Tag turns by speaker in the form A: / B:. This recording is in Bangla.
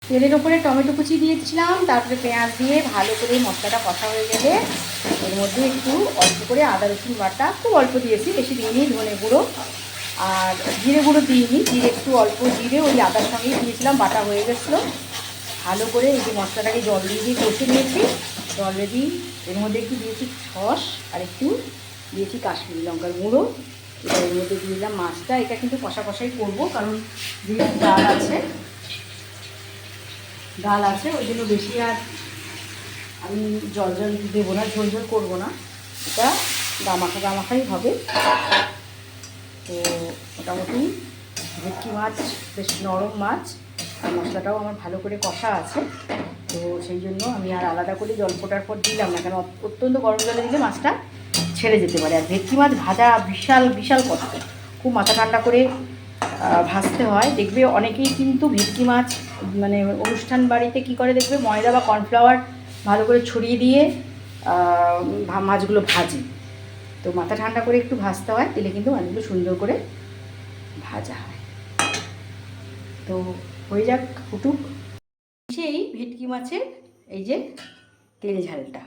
A: তেলের ওপরে টমেটো কুচি দিয়েছিলাম, তারপরে পেঁয়াজ দিয়ে ভালো করে মশলাটা কষা হয়ে গেলে এর মধ্যে একটু অল্প করে আদা রসুন বাটা, খুব অল্প দিয়েছি, বেশি দিইনি, ধনে গুঁড়ো আর জিরে গুঁড়ো দিইনি, জিরে একটু অল্প জিরে ওই আদার সঙ্গেই দিয়েছিলাম, বাটা হয়ে গেছিলো। ভালো করে এই যে মশলাটাকে জল দিয়ে কষে নিয়েছি। জল দিই, এর মধ্যে একটু দিয়েছি সস আর একটু দিয়েছি কাশ্মীরি লঙ্কার গুঁড়ো। এবার এর মধ্যে দিয়ে দিলাম মাছটা। এটা কিন্তু কষা কষাই করবো, কারণ যেহেতু ডাল আছে ওই জন্য বেশি আর আমি জল দেবো না, ঝোল ঝোল করবো না, এটা গামাখাই হবে। তো মোটামুটি ভেটকি মাছ বেশ নরম মাছ, আর মশলাটাও আমার ভালো করে কষা আছে, তো সেই জন্য আমি আর আলাদা করে জল ফোটার পর দিলাম না, কেন অত্যন্ত গরম জলে দিলে মাছটা ছেড়ে যেতে পারে। আর ভেটকি মাছ ভাজা বিশাল কষ্ট, খুব মাথা ঠান্ডা করে ভাজতে হয়। দেখবে অনেকেই কিন্তু ভেটকি মাছ মানে অনুষ্ঠান বাড়িতে কী করে দেখবে, ময়দা বা কর্নফ্লাওয়ার ভালো করে ছড়িয়ে দিয়ে মাছগুলো ভাজে। তো মাথা ঠান্ডা করে একটু ভাজতে হয়, তেলে কিন্তু মাছগুলো সুন্দর করে ভাজা হয়। তো হয়ে যাক ফুটুক। সেই ভেটকি মাছের এই যে তেল ঝালটা।